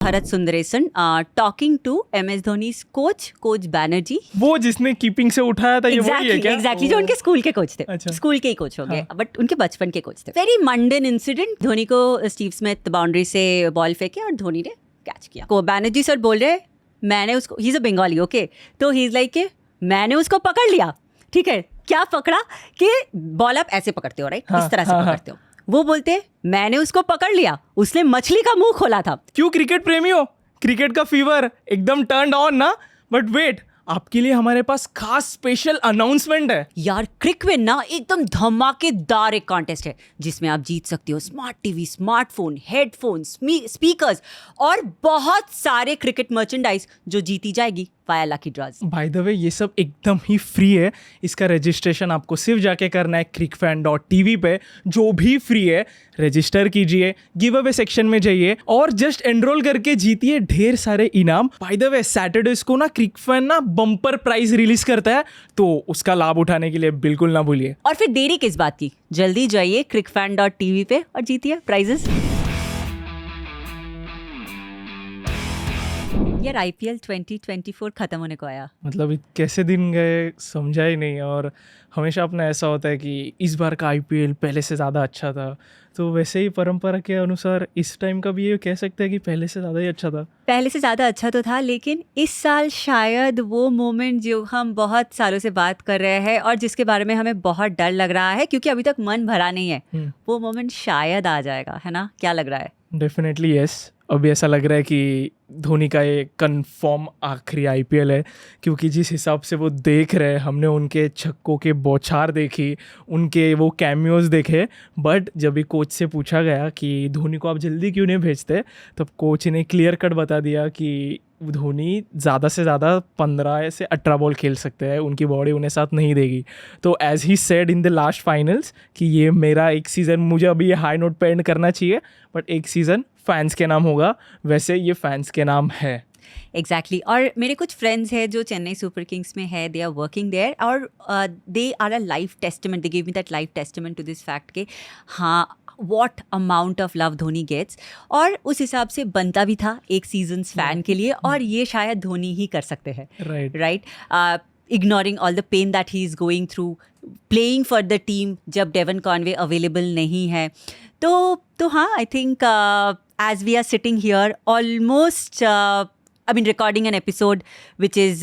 Bharat Sundaresan talking to MS Dhoni's coach Banerjee. वो जिसने keeping से उठाया था, ये वही है क्या? एग्जैक्टली जो उनके स्कूल के कोच थे। अच्छा। स्कूल के ही कोच हो गए, बट उनके बचपन के कोच थे। Very mundane incident. धोनी को स्टीव स्मिथ बाउंड्री से बॉल फेंके और धोनी ने कैच किया। को बैनर्जी सर बोल रहे मैंने उसको, he is a Bengali, okay, तो ही इज लाइक मैंने उसको पकड़ लिया। ठीक है, क्या पकड़ा कि बॉल आप ऐसे पकड़ते हो, राइट, इस तरह से पकड़ते हो। वो बोलते मैंने उसको पकड़ लिया, उसने मछली का मुंह खोला था। क्यों क्रिकेट प्रेमी हो, क्रिकेट का फीवर एकदम टर्न्ड ऑन ना। बट वेट, आपके लिए हमारे पास खास स्पेशल अनाउंसमेंट है यार। क्रिकविन ना एकदम धमाकेदार एक कॉन्टेस्ट है जिसमें आप जीत सकते हो smart TV, smartphone, headphone, speakers और बहुत सारे क्रिकेट मर्चेंडाइज जो जीती जाएगी via lucky draws. By the way, ये सब एकदम ही फ्री है। इसका रजिस्ट्रेशन आपको सिर्फ जाके करना है crickfan.tv पे, जो भी फ्री है। रजिस्टर कीजिए, गिव अवे सेक्शन में जाइए और जस्ट एनरोल करके जीतिए ढेर सारे इनाम। बाय द वे, सैटरडेज को ना क्रिकफैन ना बम्पर प्राइज रिलीज करता है, तो उसका लाभ उठाने के लिए बिल्कुल ना भूलिए। और फिर देरी किस बात की, जल्दी जाइए crickfan.tv पे और जीतिए प्राइजेस। यार IPL 2024 खत्म होने को आया। मतलब कैसे दिन गए समझा ही नहीं। और हमेशा अपना ऐसा होता है कि इस बार का IPL पहले से ज़्यादा अच्छा था, तो वैसे ही परंपरा के अनुसार इस टाइम का भी ये कह सकते हैं कि पहले से ज़्यादा ही अच्छा था। पहले से ज़्यादा अच्छा तो था, लेकिन इस साल शायद वो मोमेंट जो हम बहुत सालों से बात कर रहे हैं और जिसके बारे में हमें बहुत डर लग रहा है क्योंकि अभी तक मन भरा नहीं है, वो मोमेंट शायद आ जाएगा, है ना? क्या लग रहा है? Definitely yes. अभी ऐसा लग रहा है कि धोनी का ये कंफर्म आखिरी IPL है, क्योंकि जिस हिसाब से वो देख रहे हैं, हमने उनके छक्कों के बौछार देखी, उनके वो कैमियोज देखे। बट जब भी कोच से पूछा गया कि धोनी को आप जल्दी क्यों नहीं भेजते, तब कोच ने क्लियर कट बता दिया कि धोनी ज़्यादा से ज़्यादा 15 से 18 बॉल खेल सकते हैं, उनकी बॉडी उन्हें साथ नहीं देगी। तो as he said in the last finals कि ये मेरा एक सीज़न, मुझे अभी ये हाई नोट पे एंड करना चाहिए, बट एक सीज़न फैंस के नाम होगा, वैसे ये फैंस के नाम है। एग्जैक्टली और मेरे कुछ फ्रेंड्स हैं जो चेन्नई सुपर किंग्स में है, दे आर वर्किंग देयर और they are a life testament, they give me that life testament to this fact के हाँ what amount of love Dhoni gets, और उस हिसाब से बनता भी था एक सीजन्स फैन के लिए, और ये शायद धोनी ही कर सकते हैं। Right, ignoring all the pain that he is going through, playing for the team जब डेवन कॉनवे अवेलेबल नहीं है, तो हाँ, I think as we are sitting here almost I mean recording an episode which is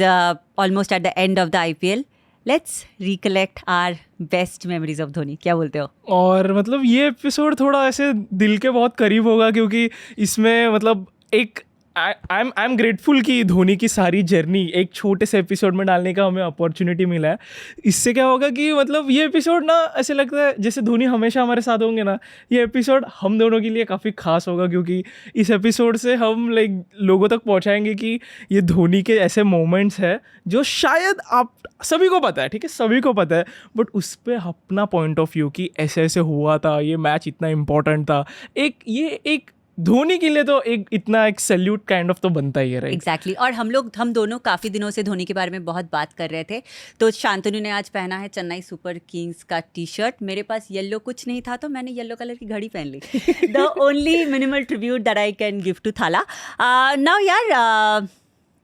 almost at the end of the IPL, let's recollect our best memories of Dhoni. क्या बोलते हो? और मतलब ये एपिसोड थोड़ा ऐसे दिल के बहुत करीब होगा, क्योंकि इसमें मतलब एक आई एम ग्रेटफुल कि धोनी की सारी जर्नी एक छोटे से एपिसोड में डालने का हमें अपॉर्चुनिटी मिला है। इससे क्या होगा कि मतलब ये एपिसोड ना ऐसे लगता है जैसे धोनी हमेशा हमारे साथ होंगे ना। ये एपिसोड हम दोनों के लिए काफ़ी खास होगा, क्योंकि इस एपिसोड से हम लाइक लोगों तक पहुंचाएंगे कि ये धोनी के ऐसे मोमेंट्स हैं जो शायद आप सभी को पता है, ठीक है, सभी को पता है, बट उस पर अपना पॉइंट ऑफ व्यू कि ऐसे ऐसे हुआ था, ये मैच इतना इम्पोर्टेंट था। एक धोनी के लिए तो इतना एक सैल्यूट काइंड ऑफ तो बनता ही है, राइट? एग्जैक्टली और हम दोनों काफ़ी दिनों से धोनी के बारे में बहुत बात कर रहे थे। तो शांतनु ने आज पहना है चेन्नई सुपर किंग्स का T-शर्ट। मेरे पास येलो कुछ नहीं था तो मैंने येलो कलर की घड़ी पहन ली। The only minimal tribute that I can give to Thala. Now यार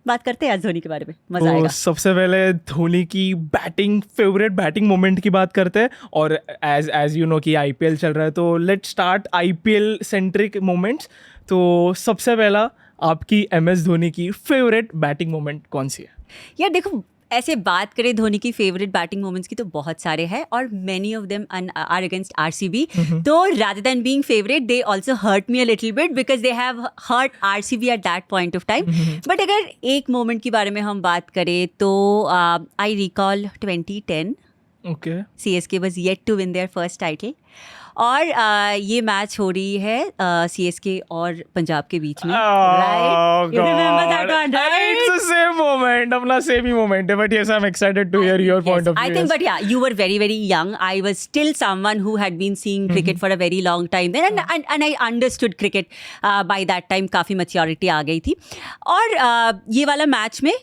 बात करते हैं आज धोनी के बारे में, मजा आएगा। सबसे पहले धोनी की फेवरेट बैटिंग मोमेंट की बात करते हैं। और एज यू नो कि IPL चल रहा है, तो let's start IPL centric moments. तो सबसे पहला आपकी MS धोनी की फेवरेट बैटिंग मोमेंट कौन सी है? यार देखो, ऐसे बात करें धोनी की फेवरेट बैटिंग मोमेंट्स की तो बहुत सारे हैं और many of them are against RCB। तो rather than being favourite they also hurt me a little bit because they have hurt RCB at that point of time. But अगर एक moment के बारे में हम बात करें तो I recall 2010। Okay, CSK was yet to win their first title और ये मैच हो रही है CSK और पंजाब के बीच में, right? You remember that one, right? It's the same moment, अपना same ही moment है, but yes, I'm excited to hear your point of view. I think, but yeah, you were very, very young. I was still someone who had been seeing cricket for a very long time then, and I understood cricket by that time. काफ़ी maturity आ गई थी और ये वाला match में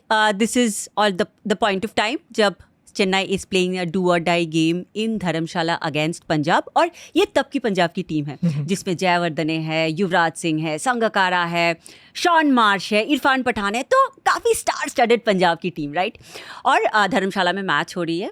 this is all the point of time जब Chennai is playing a do और die game in Dharamshala against Punjab, और ये तब की पंजाब की टीम है जिसमें जयवर्धने है, युवराज सिंह है, संगकारा है, शॉन मार्श है, इरफान पठान है, तो काफ़ी स्टार स्टडेड पंजाब की टीम, राइट। और धर्मशाला में मैच हो रही है,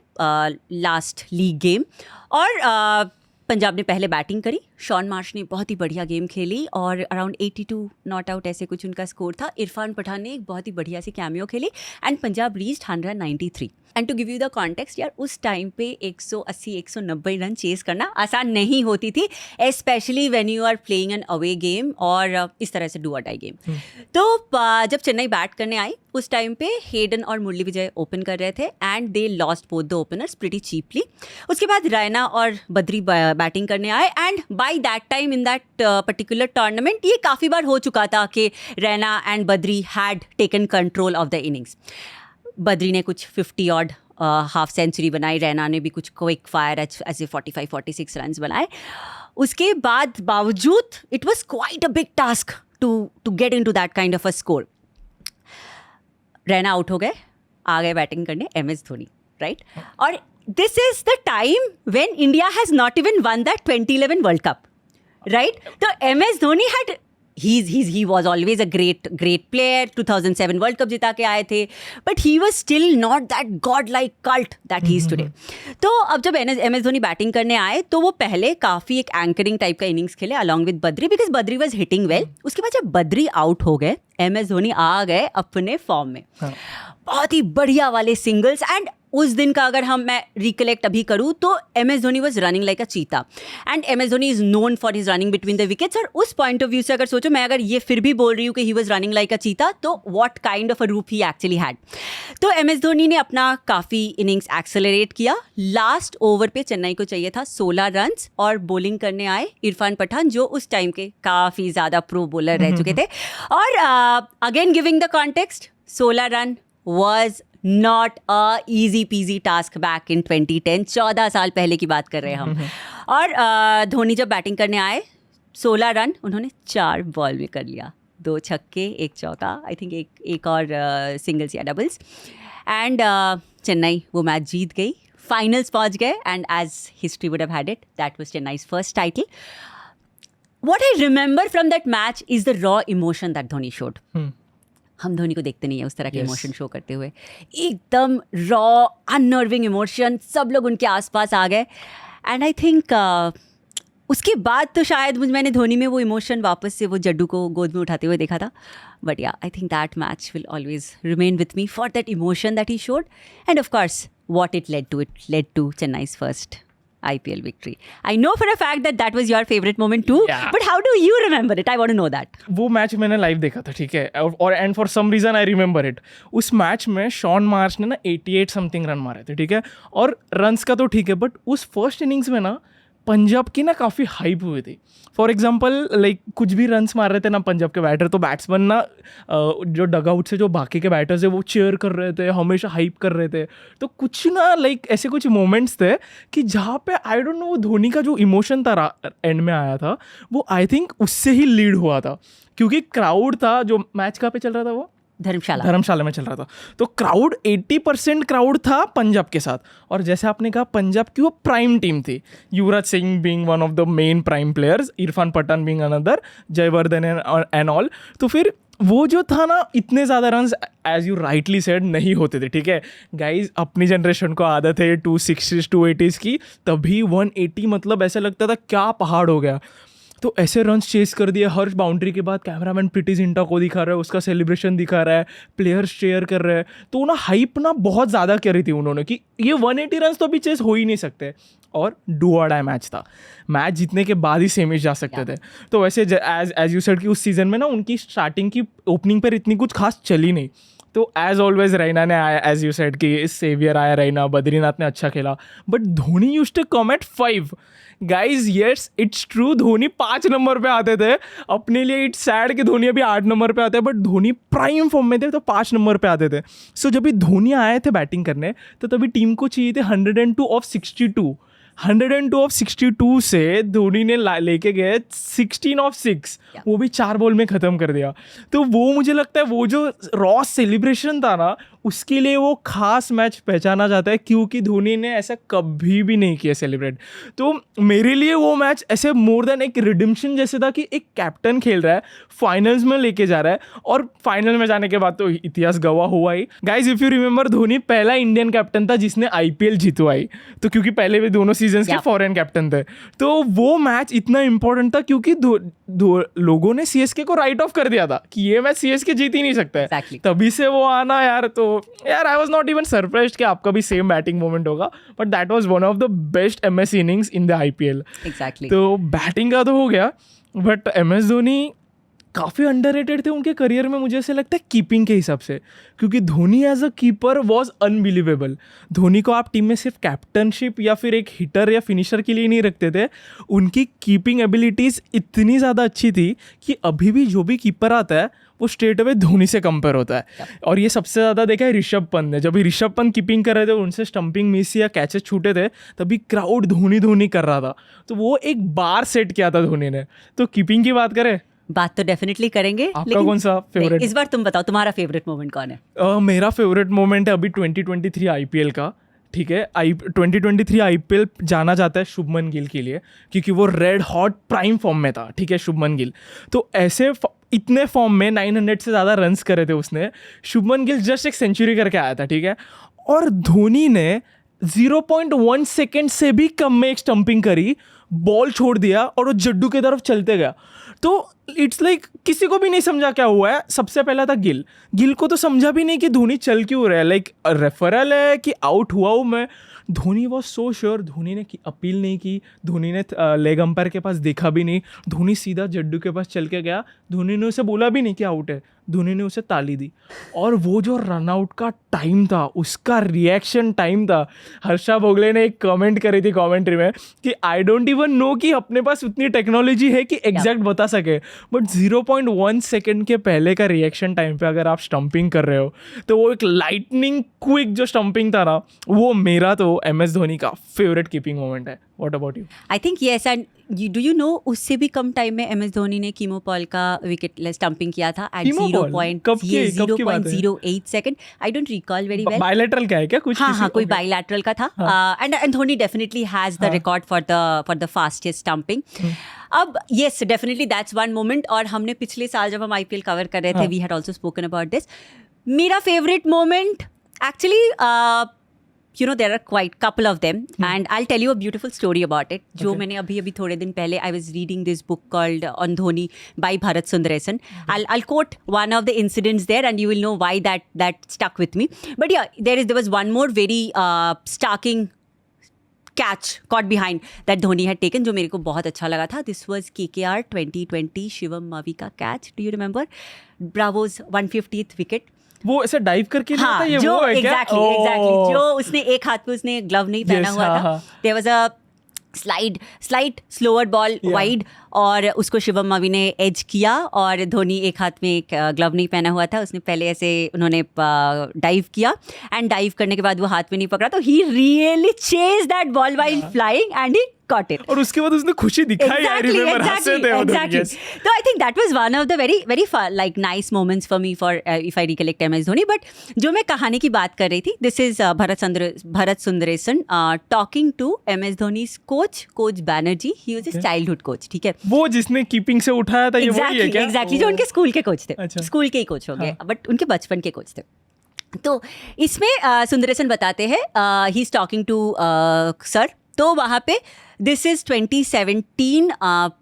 लास्ट लीग गेम, और पंजाब ने पहले बैटिंग करी। शॉन मार्श ने बहुत ही बढ़िया गेम खेली और अराउंड 82 नॉट आउट ऐसे कुछ उनका स्कोर था। इरफान पठान ने एक बहुत ही बढ़िया सी कैमियो खेली and Punjab reached 193। And to give you the context यार, उस टाइम पे 180-190 रन चेस करना आसान नहीं होती थी, specially when you are playing an away game और इस तरह से डू और डाई गेम। तो जब चेन्नई बैट करने आई उस टाइम पे हेडन और मुरली विजय ओपन कर रहे थे and they lost both the openers pretty cheaply. उसके बाद रैना और बद्री बैटिंग करने आए and by that time in that particular tournament ये काफ़ी बार हो चुका था कि Raina and Badri had taken control of the innings. Badri ने कुछ 50 ऑड हाफ सेंचुरी बनाई, रैना ने भी कुछ क्विक फायर ऐसे 45-46 रन बनाए। उसके बाद बावजूद it was quite a big task to get into that kind of a score. Raina out हो गए, आ गए बैटिंग करने MS धोनी, राइट। और this is the time when India has not even won that 2011 world cup, right. तो MS Dhoni had he was always a great player, 2007 world cup जिता के आए थे, but he was still not that god-like cult that he is today। तो अब जब MS Dhoni batting करने आए तो वो पहले काफ़ी एक एंकरिंग टाइप का इनिंग्स खेले along with Badri, because Badri was hitting well. उसके बाद जब बद्री आउट हो गए MS धोनी आ गए अपने फॉर्म में, बहुत ही बढ़िया वाले सिंगल्स। एंड उस दिन का अगर मैं रिकलेक्ट अभी करूँ तो MS Dhoni was running like अ चीता and MS Dhoni is known for his running between the wickets. और उस पॉइंट ऑफ व्यू से अगर सोचो, मैं अगर ये फिर भी बोल रही हूँ कि ही वॉज रनिंग लाइक अ चीता, तो व्हाट काइंड ऑफ अ रूप ही एक्चुअली हैड। तो MS धोनी ने अपना काफ़ी इनिंग्स एक्सेलरेट किया। लास्ट ओवर पे चेन्नई को चाहिए था 16 रन और बॉलिंग करने आए इरफान पठान, जो उस टाइम के काफ़ी ज़्यादा प्रो बॉलर रह चुके थे। और again giving the context, 16 run was not a easy peasy task back in 2010, 14 साल पहले की बात कर रहे हैं हम। और धोनी जब बैटिंग करने आए 16 रन उन्होंने 4 बॉल में कर लिया, 2 छक्के 1 चौका, आई थिंक एक और सिंगल्स या डबल्स। एंड चेन्नई वो मैच जीत गई, फाइनल्स पहुंच गए and as history would have had it, that was Chennai's first title. What I remember from that match is the raw emotion that Dhoni showed। हम धोनी को देखते नहीं है उस तरह के इमोशन शो करते हुए, एकदम रॉ अननर्विंग इमोशन, सब लोग उनके आसपास आ गए। एंड आई थिंक उसके बाद तो शायद मैंने धोनी में वो इमोशन वापस से वो जड्डू को गोद में उठाते हुए देखा था। बट या आई think that match will always remain with me for that emotion that he showed and of course what it led to Chennai's first IPL victory. I know for a fact that was your favorite moment too, Yeah. but how do you remember it? I want to know that. वो match मैंने live देखा था, ठीक है, और and for some reason I remember it. उस match में Shaun Marsh ने ना 88 समथिंग रन मारे थे, ठीक है, और रन्स का तो ठीक है, बट उस फर्स्ट इनिंग्स में ना पंजाब की ना काफ़ी हाइप हुई थी। फॉर एग्जांपल लाइक कुछ भी रन्स मार रहे थे ना पंजाब के बैटर, तो बैट्समैन ना जो डगआउट से जो बाकी के बैटर्स है वो चीयर कर रहे थे, हमेशा हाइप कर रहे थे। तो कुछ ना लाइक ऐसे कुछ मोमेंट्स थे कि जहाँ पे आई डोंट नो धोनी का जो इमोशन था एंड में आया था, वो आई थिंक उससे ही लीड हुआ था, क्योंकि क्राउड था जो मैच कहाँ पे चल रहा था, वो धर्मशाला में चल रहा था। तो क्राउड 80% क्राउड था पंजाब के साथ, और जैसे आपने कहा पंजाब की वो प्राइम टीम थी, Yuvraj Singh being one of the main prime players, Irfan Pathan being another, Jayawardene and all. तो फिर वो जो था ना, इतने ज़्यादा runs as you rightly said नहीं होते थे, ठीक है गाइज, अपनी जनरेशन को आदत है 260s 280s की, तभी 180 मतलब ऐसा लगता था क्या पहाड़ हो गया। तो ऐसे रन्स चेस कर दिए, हर बाउंड्री के बाद कैमरामैन प्रीटी जिंटा को दिखा रहा है, उसका सेलिब्रेशन दिखा रहा है, प्लेयर्स चेयर कर रहे हैं। तो ना हाइप ना बहुत ज़्यादा करी थी उन्होंने कि ये 180 रन्स तो अभी चेस हो ही नहीं सकते, और डू और डाई मैच था, मैच जीतने के बाद ही सेमीज जा सकते थे। तो वैसे एज यू सेड कि उस सीज़न में ना उनकी स्टार्टिंग की ओपनिंग पर इतनी कुछ खास चली नहीं। तो एज ऑलवेज रैना ने आया, एज यू सेड कि सेवियर आया रैना, बद्रीनाथ ने अच्छा खेला, but Dhoni used to come at 5। Guys yes it's true, Dhoni 5 number पे आते थे। अपने लिए इट्स सैड कि धोनी अभी 8 नंबर पे आते हैं, बट धोनी प्राइम फॉर्म में थे तो 5 नंबर पे आते थे। सो जब भी धोनी आए थे बैटिंग करने, तो तभी टीम को चाहिए थे 102 ऑफ 62। 102 ऑफ 62 से धोनी ने लेके गए 16 ऑफ 6, वो भी 4 बॉल में ख़त्म कर दिया। तो वो मुझे लगता है वो जो रॉ सेलिब्रेशन था ना, उसके लिए वो खास मैच पहचाना जाता है, क्योंकि धोनी ने ऐसा कभी भी नहीं किया सेलिब्रेट। तो मेरे लिए वो मैच ऐसे मोर देन एक रिडिम्पशन जैसे था कि एक कैप्टन खेल रहा है, फाइनल्स में लेके जा रहा है, और फाइनल में जाने के बाद तो इतिहास गवाह हुआ ही। Guys if you remember, Dhoni पहला इंडियन कैप्टन था जिसने आईपीएल जीतवाई, तो क्योंकि पहले भी दोनों सीजन्स के फॉरेन कैप्टन थे। तो वो मैच इतना इंपॉर्टेंट था क्योंकि लोगों ने सीएसके को राइट ऑफ कर दिया था कि ये मैच सीएसके जीत ही नहीं सकता है। तभी से वो आना यार, तो यार I was not even surprised कि आपका भी सेम बैटिंग मोमेंट होगा, but that was one of the best MS innings in the IPL. Exactly. तो बैटिंग का तो हो गया, बट एमएस धोनी काफ़ी अंडररेटेड थे उनके करियर में, मुझे ऐसे लगता है कीपिंग के हिसाब से, क्योंकि Dhoni as a keeper was unbelievable. Dhoni को आप टीम में सिर्फ कैप्टनशिप या फिर एक हिटर या फिनिशर के लिए नहीं रखते थे, उनकी कीपिंग एबिलिटीज़ इतनी ज़्यादा अच्छी थी कि अभी भी जो भी कीपर आता है वो स्ट्रेट अवे धोनी से कंपेयर होता है। और ये सबसे ज़्यादा देखा है ऋषभ पंत ने, जब भी ऋषभ पंत कीपिंग कर रहे थे, उनसे स्टंपिंग मिस या कैचेस छूटे थे, तभी क्राउड धोनी धोनी कर रहा था। तो वो एक बार सेट किया था धोनी ने। तो कीपिंग की बात करें, बात तो डेफिनेटली करेंगे, आपका कौन सा फेवरेट? इस बार तुम बताओ, तुम्हारा फेवरेट मोमेंट कौन है? मेरा फेवरेट मोमेंट है अभी 2023 आईपीएल का। ठीक है, 2023 आईपीएल जाना जाता है शुभमन गिल के लिए, क्योंकि वो रेड हॉट प्राइम फॉर्म में था। ठीक है, शुभमन गिल तो ऐसे इतने फॉर्म में 900 से ज़्यादा रन्स करे थे उसने। शुभमन गिल जस्ट एक सेंचुरी करके आया था। ठीक है, और धोनी ने 0.1 सेकेंड से भी कम में एक स्टंपिंग करी, बॉल छोड़ दिया और वो जड्डू की तरफ चलते गया। तो इट्स लाइक किसी को भी नहीं समझा क्या हुआ है। सबसे पहला था गिल को तो समझा भी नहीं कि धोनी चल क्यों रहा है, लाइक रेफरल है कि आउट हुआ हूँ मैं। Dhoni was so sure, Dhoni ने अपील नहीं की, धोनी ने लेग अंपायर के पास देखा भी नहीं, धोनी सीधा जड्डू के पास चल के गया। धोनी ने उसे बोला भी नहीं कि आउट है, धोनी ने उसे ताली दी। और वो जो रनआउट का टाइम था, उसका रिएक्शन टाइम था, हर्षा भोगले ने एक कमेंट करी थी कमेंट्री में कि आई डोंट इवन नो कि अपने पास उतनी टेक्नोलॉजी है कि एग्जैक्ट बता सके, बट 0.1 सेकेंड के पहले का रिएक्शन टाइम पे अगर आप स्टंपिंग कर रहे हो, तो वो एक लाइटनिंग क्विक जो स्टंपिंग था ना, वो मेरा तो एमएस धोनी का फेवरेट कीपिंग मोमेंट है। What about you? I think yes, and do you know उससे भी कम टाइम में एमएस धोनी ने कीमो पॉल का विकेट स्टंपिंग किया था at 0.008 second. I don't recall very well. Bilateral क्या है क्या कुछ? हाँ, कोई बायलैटरल का था। And Dhoni definitely has the record for the fastest stumping. अब yes, definitely that's one moment. और हमने पिछले साल जब हम आईपीएल कवर कर रहे थे, we had also spoken about this. मेरा favourite moment actually, you know, there are quite couple of them, and I'll tell you a beautiful story about it. जो मैंने अभी थोड़े दिन पहले, I was reading this book called On Dhoni by Bharat Sundaresan. I'll quote one of the incidents there, and you will know why that stuck with me. But yeah, there was one more very starking catch caught behind that Dhoni had taken, जो मेरे को बहुत अच्छा लगा था. This was KKR 2020 Shivam Mavi का catch. Do you remember? Bravo's 150th wicket. वो ऐसे डाइव करके हाँ, था, ये जो वो है क्या? एग्जैक्टली जो उसने एक हाथ पे उसने ग्लव नहीं पहना हुआ था। There was a slide slower ball wide, और उसको शिवम मावी ने एज किया, और धोनी एक हाथ में एक ग्लव नहीं पहना हुआ था, उसने पहले ऐसे उन्होंने डाइव किया, एंड डाइव करने के बाद वो हाथ में नहीं पकड़ा, तो he really chase that ball while flying and he got it. और उसके बाद उसने खुशी दिखाई। Exactly. So I think that was one of the very fun, like nice moments for me for if I recollect MS Dhoni. But जो मैं कहानी की बात कर रही थी, this is Bharat Sundaresan talking to MS Dhoni's coach Banerjee. He was his childhood coach. ठीक है, वो जिसने कीपिंग से उठाया था, ये वही है क्या? Exactly, जो उनके स्कूल के कोच थे। स्कूल के ही कोच हो गए, बट उनके बचपन के कोच थे। तो इसमें सुंदरेसन बताते हैं, he is talking to sir, तो वहाँ पे दिस इज 2017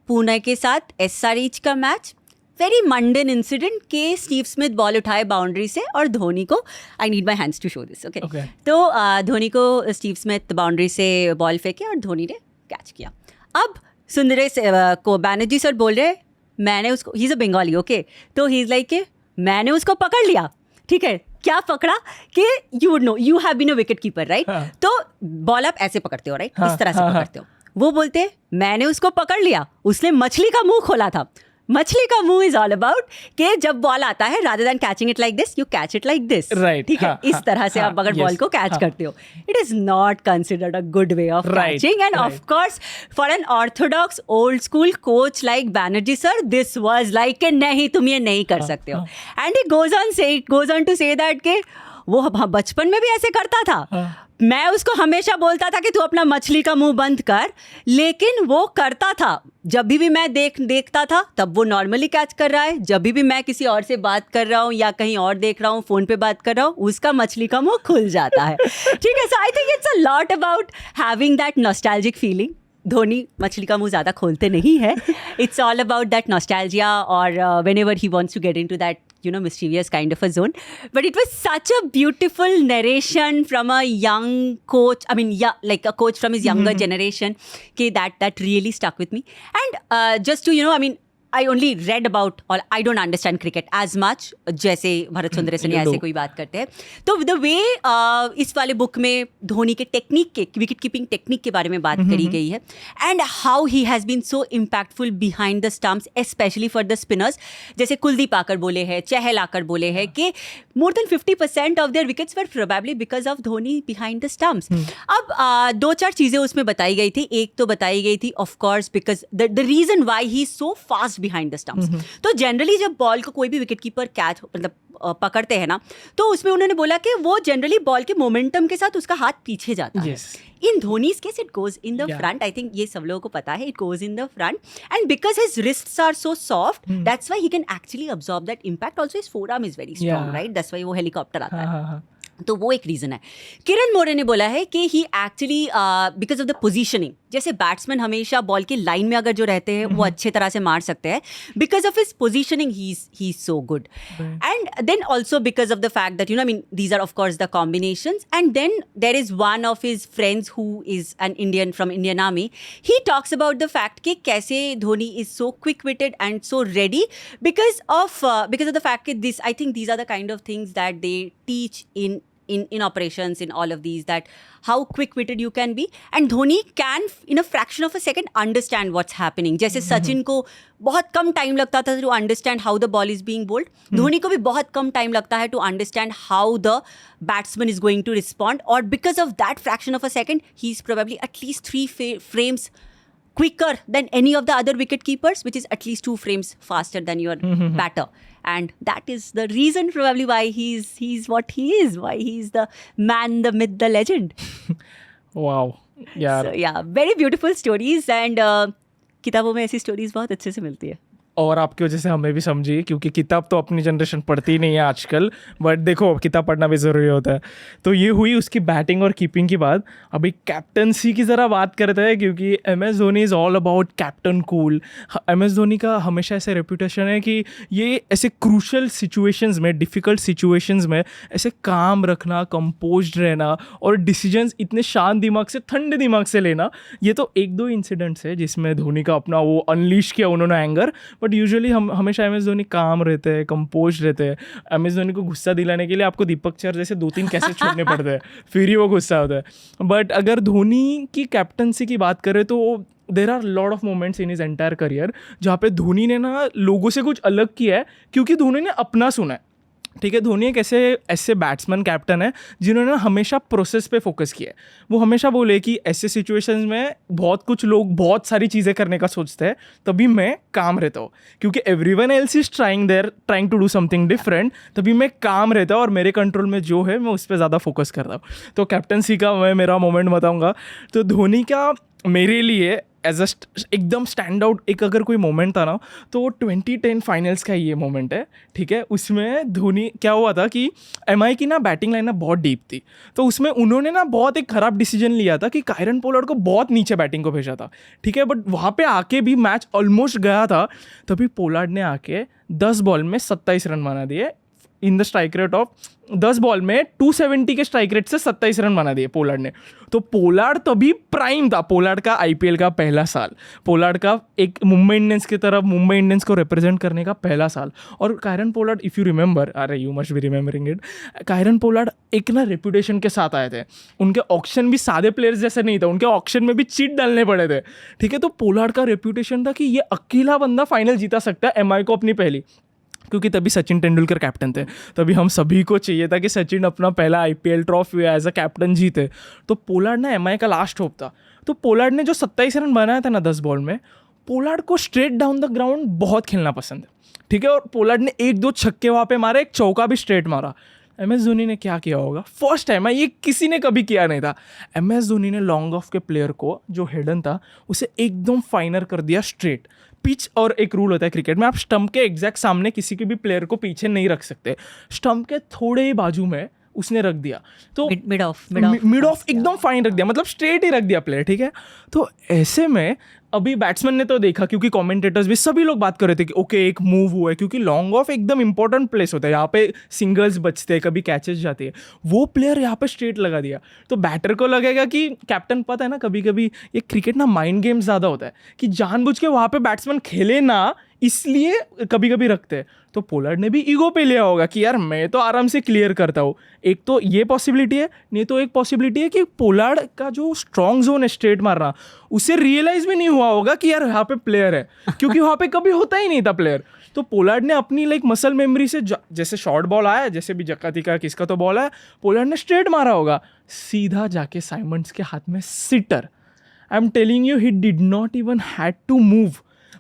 पुणे के साथ SRH का मैच। वेरी मंडन इंसिडेंट के स्टीव स्मिथ बॉल उठाए बाउंड्री से, और धोनी को, I need my hands to show this, okay, तो धोनी को स्टीव स्मिथ बाउंड्री से बॉल फेंके और धोनी ने कैच किया। अब सुंदरेश को बैनर्जी सर बोल रहे, मैंने उसको, he is a Bengali, okay, तो ही इज़ लाइक मैंने उसको पकड़ लिया। ठीक है, क्या पकड़ा कि you know you have been a wicket keeper, right? तो बॉल आप ऐसे पकड़ते हो, राइट? इस तरह से पकड़ते हो। वो बोलते मैंने उसको पकड़ लिया, उसने मछली का मुंह खोला था। मछली का मुंह इज ऑल अबाउट कि जब बॉल आता है, rather than catching it like this, you catch it like this, right? ठीक है, इस तरह से आप अगर बॉल को कैच करते हो, it is not considered a good way of catching. And of course for an orthodox old school coach like Banerjee sir, this was like कि नहीं, तुम ये नहीं कर सकते हो। And he goes on to say that के वो बचपन में भी ऐसे करता था। मैं उसको हमेशा बोलता था कि तू अपना मछली का मुंह बंद कर, लेकिन वो करता था। जब भी मैं देखता था तब वो नॉर्मली कैच कर रहा है, जब भी मैं किसी और से बात कर रहा हूँ या कहीं और देख रहा हूँ, फोन पे बात कर रहा हूँ, उसका मछली का मुंह खुल जाता है। ठीक है, so I think it's a lot about having that nostalgic feeling. Dhoni मछली का मुंह ज़्यादा खोलते नहीं है। It's all about that nostalgia, और whenever he wants to get into that, you know, mischievous kind of a zone. But it was such a beautiful narration from a young coach. I mean, yeah, like a coach from his younger generation. Okay, that really stuck with me. And just to, you know, I mean, I only read about, or I don't understand cricket as much जैसे भरत सुंदरेशन या ऐसे कोई बात करते हैं। तो the way इस वाले बुक में धोनी के टेक्निक के, विकेट कीपिंग टेक्निक के बारे में बात करी गई है, and how he has been so impactful behind the stumps, specially for the spinners. जैसे कुलदीप आकर बोले हैं, चहल आकर बोले हैं कि more than 50% of their wickets were probably because of Dhoni behind the stumps. अब दो चार चीज़ें उसमें बताई गई थी। एक तो बताई गई थी of course because the reason why he so fast behind the stumps. तो जनरली जब बॉल को कोई भी विकेट कीपर कैच मतलब पकड़ते हैं ना, तो उसमें उन्होंने बोला कि वो जनरली बॉल के मोमेंटम के साथ उसका हाथ पीछे जाता है। In Dhoni's case it goes in the front. I think ये सब लोगों को पता है, it goes in the front, and because his wrists are so soft, that's why he can actually absorb that impact. Also his forearm is very strong, right? That's why वो helicopter आता है। तो वो एक रीज़न है। किरण मोरे ने बोला है कि he actually because of the positioning, जैसे बैट्समैन हमेशा बॉल की लाइन में अगर जो रहते हैं वो अच्छे तरह से मार सकते हैं, because of his positioning he is so good. And then also because of the fact that, you know, I mean these are of course the combinations. And then there is one of his friends who is an Indian from Indian army, he talks about the fact कि कैसे Dhoni is so quick witted and so ready because of the fact कि this, I think these are the kind of things that they teach in operations, in all of these, that how quick-witted you can be, and Dhoni can in a fraction of a second understand what's happening. जैसे सचिन को बहुत कम time लगता था to understand how the ball is being bowled, Dhoni को भी बहुत कम time लगता है to understand how the batsman is going to respond, or because of that fraction of a second, he's probably at least 3 frames quicker than any of the other wicket keepers, which is at least 2 frames faster than your batter. And that is the reason probably why he's what he is, why he's the man, the myth, the legend. Wow. Yeah. So yeah, very beautiful stories, and किताबों में ऐसी stories बहुत अच्छे से मिलती है। और आपकी वजह से हमें भी समझी, क्योंकि किताब तो अपनी जनरेशन पढ़ती नहीं है आजकल, बट देखो किताब पढ़ना भी ज़रूरी होता है। तो ये हुई उसकी बैटिंग और कीपिंग की बात। अभी कैप्टनसी की ज़रा बात करते हैं, क्योंकि MS Dhoni is all about captain cool. MS Dhoni का हमेशा ऐसे रेपुटेशन है कि ये ऐसे क्रूशल सिचुएशंस में, डिफ़िकल्ट सिचुएशंस में ऐसे काम रखना, कंपोज्ड रहना और डिसीजंस इतने शांत दिमाग से, ठंडे दिमाग से लेना। ये तो 1-2 इंसिडेंट्स है जिसमें धोनी का अपना वो अनलीश किया उन्होंने एंगर, बट यूजुअली हम हमेशा MS धोनी काम रहते हैं, कंपोज रहते हैं। MS धोनी को गुस्सा दिलाने के लिए आपको दीपक चहर जैसे 2-3 कैसे छोड़ने पड़ते हैं, फिर ही वो गुस्सा होता है। बट अगर धोनी की कैप्टनसी की बात करें तो there are lot of moments in his entire career जहाँ पे धोनी ने ना लोगों से कुछ अलग किया है, क्योंकि धोनी ने अपना सुना है। ठीक है, धोनी एक ऐसे बैट्समैन कैप्टन है जिन्होंने प्रोसेस प्रोसेस पे फोकस किया है। वो हमेशा बोले कि ऐसे सिचुएशंस में बहुत कुछ लोग बहुत सारी चीज़ें करने का सोचते हैं, तभी मैं काम रहता हूँ, क्योंकि everyone else is trying to do something different, तभी मैं काम रहता हूँ और मेरे कंट्रोल में जो है मैं उस पर ज़्यादा फोकस करता हूँ। तो कैप्टनसी का मैं मेरा मोमेंट बताऊँगा। तो धोनी का मेरे लिए एज एकदम स्टैंड आउट एक अगर कोई मोमेंट था ना, तो 2010 फाइनल्स का ये मोमेंट है। ठीक है, उसमें धोनी क्या हुआ था कि MI की ना बैटिंग लाइन ना बहुत डीप थी, तो उसमें उन्होंने ना बहुत एक ख़राब डिसीजन लिया था कि कायरन पोलार्ड को बहुत नीचे बैटिंग को भेजा था। ठीक है, बट वहाँ पे आके भी मैच ऑलमोस्ट गया था, तभी पोलार्ड ने आके 10 बॉल में 27 रन बना दिए in the strike rate of 10 ball में 270 के स्ट्राइक रेट से 27 रन बना दिए पोलार्ड ने। तो पोलार्ड तभी प्राइम था, पोलार्ड का IPL का पहला साल, पोलार्ड का एक मुंबई इंडियंस की तरफ मुंबई इंडियंस को रिप्रेजेंट करने का पहला साल। और Kieron Pollard, if you remember, अरे you must be remembering it, Kieron Pollard एक ना रेपुटेशन के साथ आए थे। उनके ऑक्शन भी सादे प्लेयर्स जैसे नहीं था, उनके ऑक्शन में भी चीट डालने पड़े थे। ठीक है, तो पोलार्ड का रेपुटेशन था कि ये अकेला बंदा फाइनल जीता सकता है MI को अपनी पहली, क्योंकि तभी सचिन तेंदुलकर कैप्टन थे। तभी हम सभी को चाहिए था कि सचिन अपना पहला IPL trophy as a captain जीते। तो पोलार्ड ना MI का लास्ट होप था। तो पोलार्ड ने जो 27 रन बनाया था ना 10 बॉल में, पोलार्ड को स्ट्रेट डाउन द ग्राउंड बहुत खेलना पसंद है। ठीक है, और पोलार्ड ने 1-2 छक्के वहाँ पे मारे, एक चौका भी स्ट्रेट मारा। MS धोनी ने क्या किया होगा, फर्स्ट टाइम ये किसी ने कभी किया नहीं था, MS धोनी ने लॉन्ग ऑफ के प्लेयर को जो हेडन था उसे एकदम फाइनर कर दिया स्ट्रेट पिच। और एक रूल होता है क्रिकेट में, आप स्टंप के एग्जैक्ट सामने किसी के भी प्लेयर को पीछे नहीं रख सकते, स्टंप के थोड़े ही बाजू में उसने रख दिया, तो मिड ऑफ एकदम फाइन रख दिया, मतलब स्ट्रेट ही रख दिया प्लेयर, ठीक है। तो ऐसे में अभी बैट्समैन ने तो देखा, क्योंकि कमेंटेटर्स भी सभी लोग बात कर रहे थे कि ओके एक मूव हुआ है, क्योंकि लॉन्ग ऑफ एकदम इंपॉर्टेंट प्लेस होता है, यहाँ पे सिंगल्स बचते हैं, कभी कैचेस जाते हैं, वो प्लेयर यहाँ पे स्ट्रेट लगा दिया। तो बैटर को लगेगा कि कैप्टन, पता है ना कभी कभी ये क्रिकेट ना माइंड गेम ज़्यादा होता है कि जानबूझ के वहाँ पे बैट्समैन खेले ना, इसलिए कभी कभी रखते हैं। तो पोलार्ड ने भी ईगो पे लिया होगा कि यार मैं तो आराम से क्लियर करता हूँ, एक तो ये पॉसिबिलिटी है, नहीं तो एक पॉसिबिलिटी है कि पोलार्ड का जो स्ट्रॉन्ग जोन है स्ट्रेट मारना, उसे रियलाइज भी नहीं हुआ होगा कि यार यहाँ पे प्लेयर है, क्योंकि वहाँ पे कभी होता ही नहीं था प्लेयर। तो पोलार्ड ने अपनी लाइक मसल मेमोरी से जैसे शॉर्ट बॉल आया, जैसे भी जक्काती का किसका तो बॉल आया, पोलार्ड ने स्ट्रेट मारा होगा, सीधा जाके साइमंड्स के हाथ में sitter. I am telling you, he did not even had to move.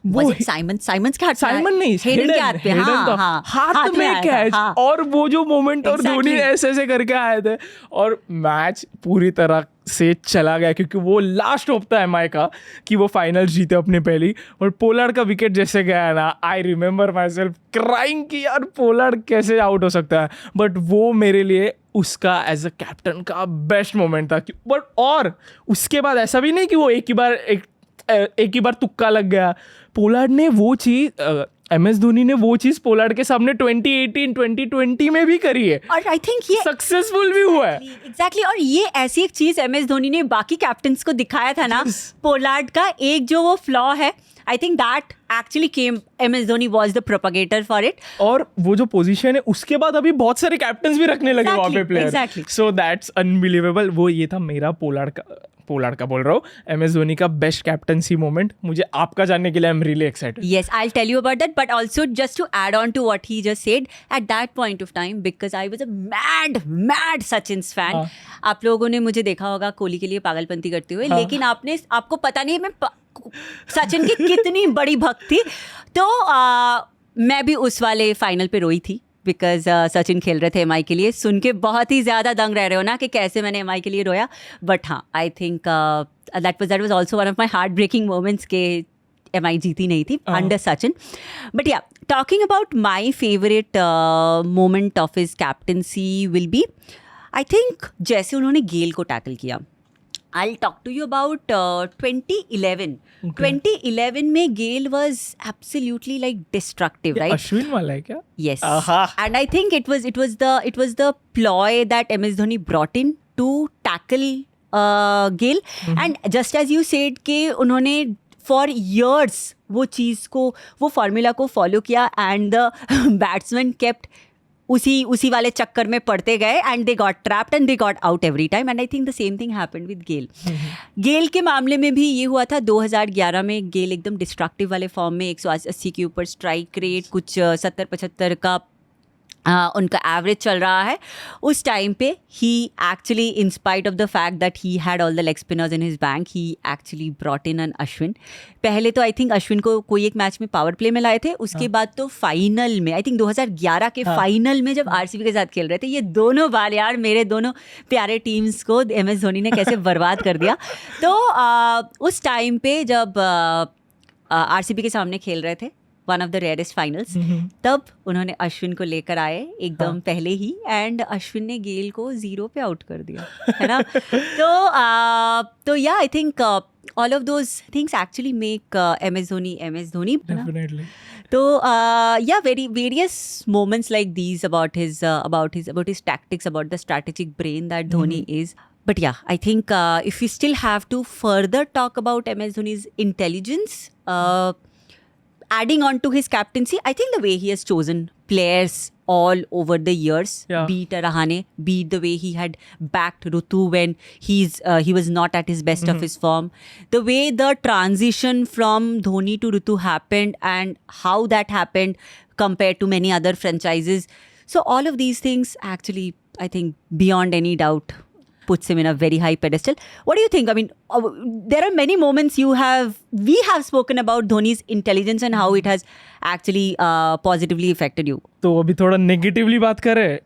वो साइमंस के हाथ, साइमन नहीं, हेडन के हाथ में कैच, और वो जो मोमेंट, और धोनी ऐसे ऐसे करके आए थे, और मैच पूरी तरह से चला गया, क्योंकि वो लास्ट होप था एमआई का कि वो फाइनल जीते अपने पहली। और पोलार्ड का विकेट जैसे गया ना, I remember my self crying कि यार पोलार्ड कैसे आउट हो सकता है, बट वो मेरे लिए उसका एज अ कैप्टन का बेस्ट मोमेंट था। बट और उसके बाद ऐसा भी नहीं कि वो एक ही बार तुक्का लग गया। पोलार्ड ने वो चीज़, MS धोनी ने वो चीज़ पोलार्ड के सामने 2018 2020 में भी करी है, और आई थिंक ये सक्सेसफुल भी हुआ है। एग्जैक्टली और ये ऐसी एक चीज़ MS धोनी ने बाकी कैप्टन्स को दिखाया था ना, पोलार्ड का एक जो वो फ्लॉ है, I think that actually came, MS Dhoni was the propagator for it. और वो जो पोजीशन है उसके बाद अभी बहुत सारे कैप्टन्स भी रखने लगे वहाँ पे प्लेयर, सो दैट्स अनबिलीवेबल। वो ये था मेरा पोलार्ड का बोल रहा हूँ, MS धोनी का बेस्ट कैप्टनसी मोमेंट। मुझे आपका जानने के लिए I am really excited. Yes, I'll tell you about that, but also just to add on to what he just said, at that point of time, because I was a mad Sachin's fan. आप लोगों ने मुझे देखा होगा कोहली के लिए पागलपंती करते हुए, लेकिन आपको पता नहीं मैं सचिन की कितनी बड़ी भक्त थी। तो मैं भी उस वाले फाइनल पे रोई थी, बिकॉज सचिन खेल रहे थे MI के लिए। सुन के बहुत ही ज़्यादा दंग रह रहे हो ना कि कैसे मैंने MI के लिए रोया, बट हाँ, I think that was also one of my heart breaking moments के MI जीती नहीं थी under Sachin. But yeah, talking about my favourite moment of his captaincy will be, I think जैसे उन्होंने गेल को टैकल किया। I'll talk to you about 2011. Okay. 2011 में Gale was absolutely like destructive, right? Ashwin वाला है क्या? Yes. And I think it was the ploy that MS Dhoni brought in to tackle Gale. And just as you said कि उन्होंने for years वो चीज़ को, वो formula को फॉलो किया, and the batsman kept उसी वाले चक्कर में पड़ते गए, and they got trapped and they got out every time. And I think the same thing happened with Gayle. Gayle के मामले में भी ये हुआ था 2011 में। गेल एकदम डिस्ट्रक्टिव वाले फॉर्म में, 180 के ऊपर स्ट्राइक रेट, कुछ 70-75 का उनका एवरेज चल रहा है उस टाइम पे। He actually, in spite of the fact that he had all the leg spinners in his bank, he actually brought in an Ashwin. पहले तो आई थिंक अश्विन को कोई एक मैच में पावर प्ले में लाए थे, उसके बाद तो फाइनल में, आई थिंक 2011 के फाइनल में जब RCB के साथ खेल रहे थे, ये दोनों बार यार मेरे दोनों प्यारे टीम्स को MS धोनी ने कैसे बर्बाद कर दिया। तो उस टाइम पे जब RCB के सामने खेल रहे थे, one of the rarest finals, तब उन्होंने अश्विन को लेकर आए एकदम पहले ही, एंड अश्विन ने गेल को 0 पे आउट कर दिया, है ना। तो या, I think all of those things actually make MS Dhoni. तो या, various moments like these about his tactics, about the strategic brain that Dhoni is. But yeah, I think if we still have to further talk about MS Dhoni's intelligence, adding on to his captaincy, I think the way he has chosen players all over the years, be it Rahane, be it the way he had backed Rutu when he was not at his best of his form, the way the transition from Dhoni to Rutu happened and how that happened compared to many other franchises. So all of these things actually, I think, beyond any doubt, puts him in a very high pedestal. What do you think? I mean, there are many moments we have spoken about Dhoni's intelligence and how it has actually positively affected you. तो अभी थोड़ा negatively बात करें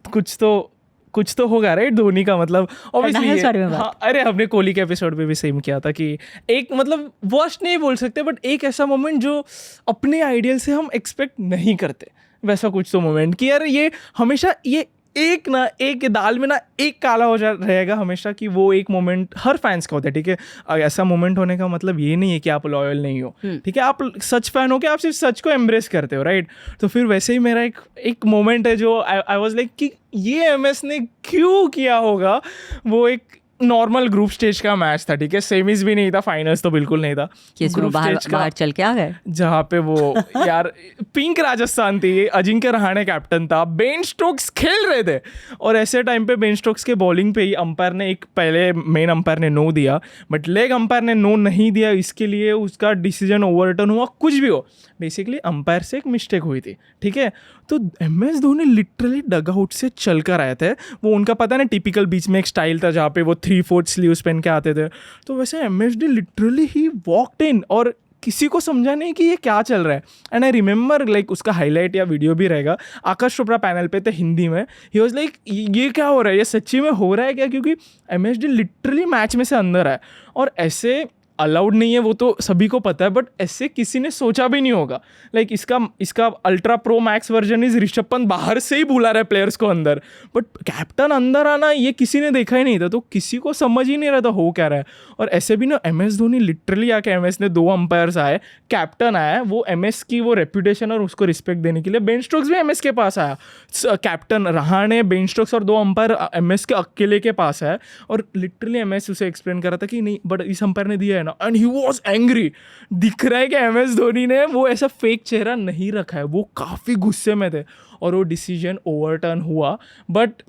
कुछ तो होगा right Dhoni का, मतलब करना है इस बारे में ऑब्वियसली। बात। हाँ, अरे हमने कोहली के एपिसोड पे भी सेम किया था कि एक मतलब वर्स्ट नहीं बोल सकते बट एक ऐसा मोमेंट जो अपने आइडियल से हम एक्सपेक्ट नहीं करते, वैसा कुछ तो मोमेंट कि यार ये हमेशा ये एक दाल में ना एक काला हो जा रहेगा हमेशा, कि वो एक मोमेंट हर फैंस का होता है, ठीक है। ऐसा मोमेंट होने का मतलब ये नहीं है कि आप लॉयल नहीं हो, ठीक है, आप सच फैन हो कि आप सिर्फ सच को एम्ब्रेस करते हो, राइट। तो फिर वैसे ही मेरा एक मोमेंट है जो आई वाज लाइक कि ये एमएस ने क्यों किया होगा। वो एक नॉर्मल ग्रुप स्टेज का मैच था, ठीक है, सेमीज भी नहीं था, फाइनल्स तो बिल्कुल नहीं था, कि इसमें बाहर चल के आ गए, जहाँ पे वो यार पिंक राजस्थान थी, अजिंक्य रहाणे कैप्टन था, बेन स्टोक्स खेल रहे थे और ऐसे टाइम पे बेन स्टोक्स के बॉलिंग पे ही अंपायर ने पहले मेन अंपायर ने नो दिया बट लेग अंपायर ने नो नहीं दिया, इसके लिए उसका डिसीजन ओवरटर्न हुआ, कुछ भी हो, बेसिकली अंपायर से एक मिस्टेक हुई थी, ठीक है। तो MS Dhoni literally dugout से चल कर आए थे, वो उनका पता ना टिपिकल बीच में एक स्टाइल था जहाँ पे वो 3/4 स्लीव्स पहन के आते थे, तो वैसे MS day literally he walked in और किसी को समझा नहीं कि ये क्या चल रहा है। एंड आई रिमेंबर लाइक उसका हाईलाइट या वीडियो भी रहेगा, आकाश चोपड़ा पैनल पे थे हिंदी में, ही वाज लाइक ये क्या हो रहा है, ये सच्ची में हो रहा है क्या, क्योंकि एमएस डे लिटरली मैच में से अंदर है और ऐसे अलाउड नहीं है, वो तो सभी को पता है बट ऐसे किसी ने सोचा भी नहीं होगा। लाइक इसका ultra pro max version is Rishabh Pant बाहर से ही बुला रहा है प्लेयर्स को अंदर, बट कैप्टन अंदर आना ये किसी ने देखा ही नहीं था, तो किसी को समझ ही नहीं रहा था हो क्या रहा है। और ऐसे भी ना एमएस धोनी लिटरली आके एमएस ने 2 अंपायर्स आए, कैप्टन आया, वो एमएस की वो रेप्यूटेशन और उसको रिस्पेक्ट देने के लिए, बेन स्टोक्स भी एमएस के पास आया, कैप्टन रहाणे, बेन स्टोक्स और 2 अंपायर एमएस के अकेले के पास आया और लिटरली एमएस उसे एक्सप्लेन कर रहा था कि नहीं बट इस अंपायर ने दिया है ना, एंड ही वाज एंग्री। दिख रहा है कि एमएस धोनी ने वो ऐसा फेक चेहरा नहीं रखा है, वो काफ़ी गुस्से में थे और वो डिसीजन ओवरटर्न हुआ। But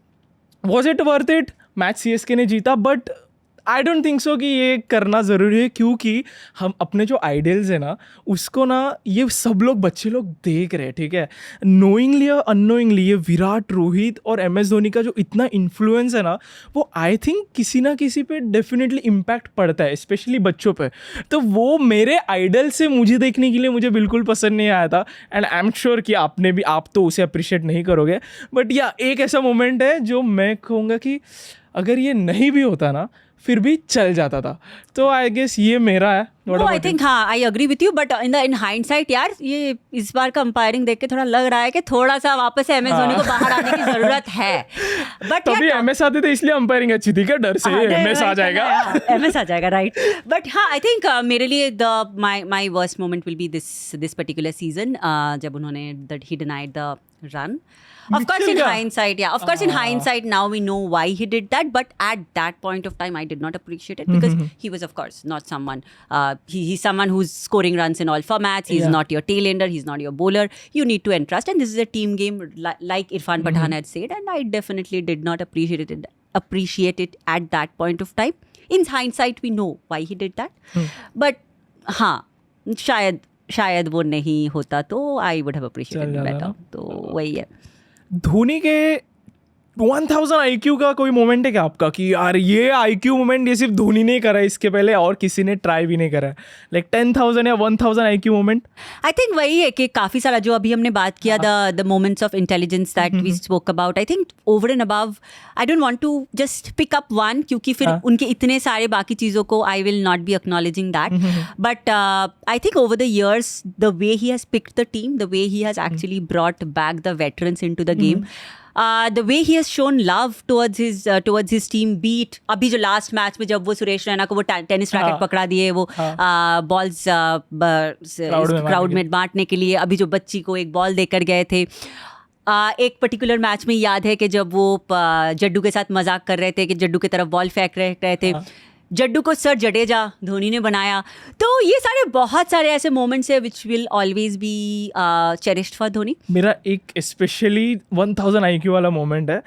was it worth it? Match CSK ने जीता but I don't think so कि ये करना ज़रूरी है, क्योंकि हम अपने जो आइडियल्स है ना उसको ना ये सब लोग बच्चे लोग देख रहे हैं, ठीक है, नोइंगली या अननोइंगली। ये विराट, रोहित और एमएस धोनी का जो इतना इन्फ्लुएंस है ना, वो आई थिंक किसी ना किसी पे डेफिनेटली इम्पैक्ट पड़ता है, स्पेशली बच्चों पे। तो वो मेरे आइडल से मुझे देखने के लिए मुझे बिल्कुल पसंद नहीं आया था एंड आई एम श्योर कि आप तो उसे अप्रिशिएट नहीं करोगे, बट या एक ऐसा मोमेंट है जो मैं कहूँगा कि अगर ये नहीं भी होता ना फिर भी चल जाता था। तो आई गेस ये मेरा है। आई थिंक हाँ, I agree with you, but in hindsight यार ये इस बार का अंपायरिंग देख के थोड़ा लग रहा है कि थोड़ा सा वापस एमएस धोनी को बाहर आने की जरूरत है। बट तभी एमएस आते थे इसलिए अंपायरिंग अच्छी थी क्या, डर से एमएस आ जाएगा, एमएस आ जाएगा, राइट। बट हाँ, आई थिंक मेरे लिए माई worst moment will be this particular season, जब उन्होंने ही denied the run. Of course, in hindsight, yeah. Of course, in hindsight, now we know why he did that. But at that point of time, I did not appreciate it because he was, of course, not someone. He's someone who's scoring runs in all formats. He's not your tail ender. He's not your bowler. You need to entrust, and this is a team game, like Irfan Pathan had said. And I definitely did not appreciate it at that point of time. In hindsight, we know why he did that. But हाँ, शायद वो नहीं होता तो I would have appreciated better. तो वही है। धोनी के 1000 IQ का कोई मोमेंट है क्या आपका कि यार ये IQ मोमेंट ये सिर्फ धोनी ने करा है, इसके पहले और किसी ने ट्राई भी नहीं करा है, लाइक 10,000 या 1000 IQ मोमेंट? आई थिंक वही है कि काफ़ी सारा जो अभी हमने बात किया, the moments of intelligence that we spoke about, I think over and above I don't want to just pick up one, क्योंकि फिर उनके इतने सारे बाकी चीज़ों को I will not be acknowledging that, but I think over the years the way he has picked the team, the way he has actually brought back the veterans into the game, the way he has shown love towards his team, beat अभी जो last match में जब वो सुरेश रैना को वो tennis racket पकड़ा दिए, वो बॉल्स क्राउड में बांटने के लिए, अभी जो बच्ची को एक बॉल देकर गए थे, एक पर्टिकुलर मैच में याद है कि जब वो जड्डू के साथ मजाक कर रहे थे कि जड्डू की तरफ बॉल फेंक रहे थे, जड्डू को सर जडेजा धोनी ने बनाया। तो ये सारे बहुत सारे ऐसे मोमेंट्स है which will always be cherished for Dhoni. मेरा एक स्पेशली 1000 IQ वाला मोमेंट है,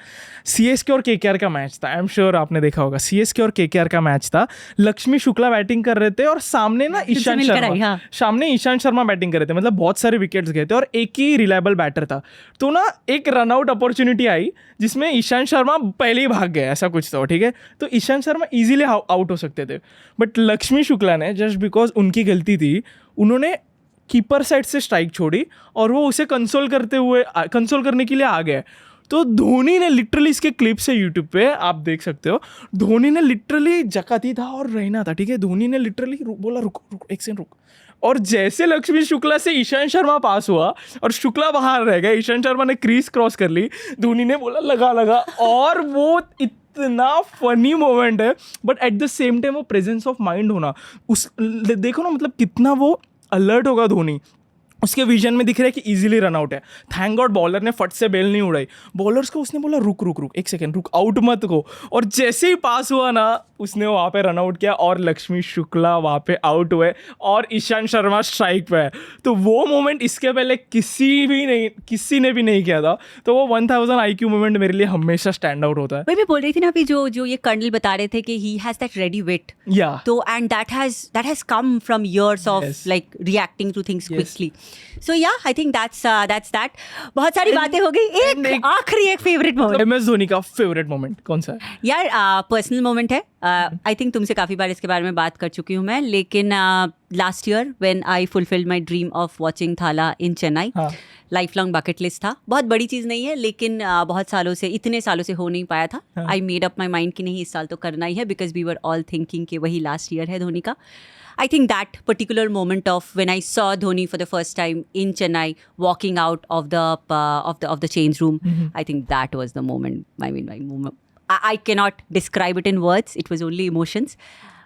CSK और KKR का मैच था, आई एम श्योर आपने देखा होगा। CSK और KKR का मैच था, लक्ष्मी शुक्ला बैटिंग कर रहे थे और सामने ना ईशांत शर्मा बैटिंग कर रहे थे, मतलब बहुत सारे विकेट्स गए थे और एक ही रिलायबल बैटर था। तो ना एक रनआउट अपॉर्चुनिटी आई जिसमें ईशांत शर्मा पहले ही भाग गए, ऐसा कुछ था, ठीक है। तो ईशांत शर्मा इजीली आउट हो सकते थे, बट लक्ष्मी शुक्ला ने जस्ट बिकॉज उनकी गलती थी, उन्होंने कीपर साइड से स्ट्राइक छोड़ी और वो उसे कंसोल करने के लिए आ गए। तो धोनी ने लिटरली, इसके क्लिप्स है यूट्यूब पे आप देख सकते हो, धोनी ने लिटरली जकाती था और रहना था, ठीक है, धोनी ने लिटरली बोला रुक रुक एक सेकंड रुक, और जैसे लक्ष्मी शुक्ला से ईशांत शर्मा पास हुआ और शुक्ला बाहर रह गया, ईशांत शर्मा ने क्रीज क्रॉस कर ली, धोनी ने बोला लगा लगा, और वो इतना फनी मोमेंट है, but at the same time वो प्रेजेंस ऑफ माइंड होना, उस देखो ना, मतलब कितना वो अलर्ट होगा धोनी, उसके विजन में दिख रहा है कि इजीली रन आउट है, थैंक गॉड बॉलर ने फट से बेल नहीं उड़ाई, बॉलर्स को उसने बोला रुक रुक रुक एक सेकंड रुक, आउट मत को, और जैसे ही पास हुआ ना उसने वहाँ पे रन आउट किया और लक्ष्मी शुक्ला वहाँ पे आउट हुए और ईशांत शर्मा स्ट्राइक पे है। तो वो मोमेंट इसके पहले किसी ने भी नहीं किया था, तो वो 1000 IQ मोमेंट मेरे लिए हमेशा स्टैंड आउट होता है। वही मैं बोल रही थी ना अभी, जो ये कर्नल बता रहे थे कि ही हैज दैट रेडी विट, या तो and that has come from years of Yes. like reacting to things Yes. quickly. So yeah, I think that's that. बहुत सारी बातें हो गई, एक आखिरी एक फेवरेट मोमेंट। MS धोनी का फेवरेट मोमेंट कौन सा है? यार पर्सनल मोमेंट है, आई थिंक तुमसे काफ़ी बार इसके बारे में बात कर चुकी हूँ मैं, लेकिन last year when I fulfilled my dream of watching थाला इन चेन्नई, हाँ। लाइफ लॉन्ग बकेट लिस्ट था, बहुत बड़ी चीज़ नहीं है, लेकिन इतने सालों से हो नहीं पाया था। I made up my mind कि नहीं इस साल तो करना ही है, because we were all thinking कि वही लास्ट ईयर है धोनी का। I think that particular moment of when I saw Dhoni for the first time in Chennai walking out of the change room, I think that was the moment. I mean, my moment. I cannot describe it in words. It was only emotions,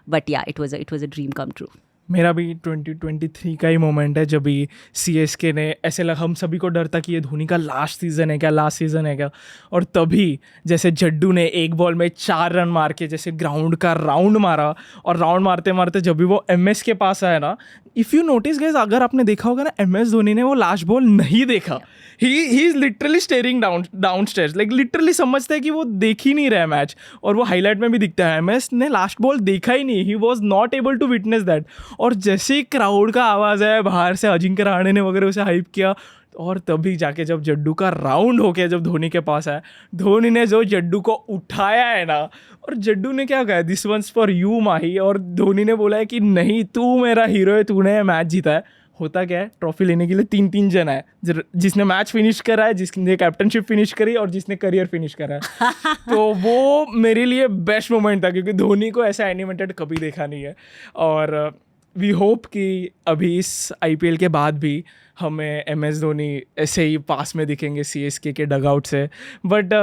but yeah, it was a dream come true. मेरा भी 2023 का ही moment है, जब भी CSK ने ऐसे लगा, हम सभी को डर था कि ये धोनी का लास्ट सीज़न है क्या, और तभी जैसे जड्डू ने एक बॉल में 4 रन मार के जैसे ग्राउंड का राउंड मारा, और राउंड मारते मारते जब भी वो MS के पास आया ना, इफ़ यू नोटिस गाइस, अगर आपने देखा होगा ना, MS धोनी ने वो लास्ट बॉल नहीं देखा, he is literally steering down stairs, like literally समझता है कि वो देख ही नहीं रहा है मैच, और वो हाईलाइट में भी दिखता है MS ने लास्ट बॉल देखा ही नहीं, he was not able to witness that. और जैसे ही क्राउड का आवाज़ आया बाहर से, अजिंक्य रहाणे ने वगैरह उसे हाइप किया, और तभी जाके जब जड्डू का राउंड हो गया, जब धोनी के पास आया, धोनी ने जो जड्डू को उठाया है ना, और जड्डू ने क्या कहा, दिस वंस फॉर यू माही, और धोनी ने बोला है कि नहीं तू मेरा हीरो है, तूने मैच जीता है। होता क्या है, ट्रॉफी लेने के लिए 3 जन है, जिसने मैच फिनिश करा है, जिसने कैप्टनशिप फिनिश करी, और जिसने करियर फिनिश करा है। तो वो मेरे लिए बेस्ट मोमेंट था, क्योंकि धोनी को ऐसा एनिमेटेड कभी देखा नहीं है, और वी होप कि अभी इस IPL के बाद भी हमें MS धोनी ऐसे ही पास में दिखेंगे CSK के डगआउट से, बट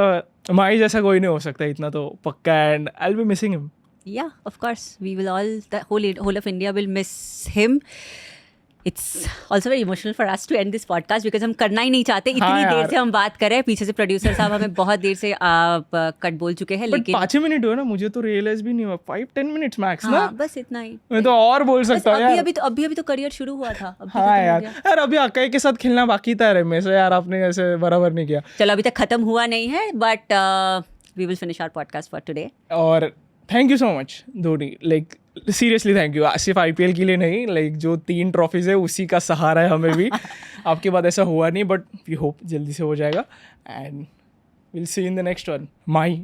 माही जैसा कोई नहीं हो सकता, इतना तो पक्का, and I will be missing him. Yeah, of course, we will all, the whole of India will miss him. It's also very emotional for us to end this podcast because हम करना ही नहीं चाहते, इतनी देर से हम बात कर रहे हैं, पीछे से प्रोड्यूसर साहब हमें बहुत देर से कट बोल चुके हैं, लेकिन 5 मिनट हुआ ना, मुझे तो रियलाइज भी नहीं हुआ, 5-10 मिनट्स मैक्स ना, बस इतना ही। मैं तो और बोल सकता हूँ यार। अभी तो करियर शुरू हुआ था, अभी हाँ यार अभी अकाई के साथ खेलना बाकी था रमेश यार, आपने ऐसे बराबर नहीं किया। चलो अभी तक खत्म हुआ नहीं है, but we will finish our podcast for today. और thank you so much Dhoni, like seriously thank you, सिर्फ IPL के लिए नहीं, लाइक जो 3 ट्रॉफीज है उसी का सहारा है हमें भी। आपके बाद ऐसा हुआ नहीं, बट वी होप जल्दी से हो जाएगा, and will see in the next one. Mahi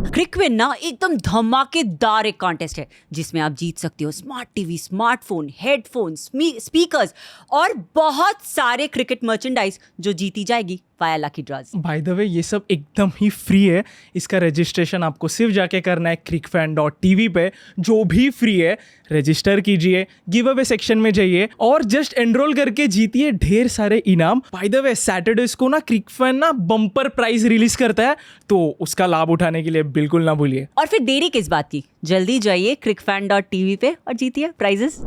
क्रिकविन ना एकदम धमाकेदार एक कॉन्टेस्ट है जिसमें आप जीत सकते हो smart TV, smartphone, headphones, speakers और बहुत सारे क्रिकेट मर्चेंडाइज जो जीती जाएगी via lucky draws. By the way ये सब एकदम ही फ्री है, इसका रजिस्ट्रेशन आपको सिर्फ जाके करना है crickfan.tv पे, जो भी फ्री है। रजिस्टर कीजिए, गिव अवे सेक्शन में जाइए और जस्ट एनरोल करके जीतिए ढेर सारे इनाम। बाय द वे सैटरडेज को ना क्रिकफैन ना बम्पर प्राइज रिलीज करता है, तो उसका लाभ उठाने के लिए बिल्कुल ना भूलिए। और फिर देरी किस बात की, जल्दी जाइए crickfan.tv पे और जीतिए प्राइजेस।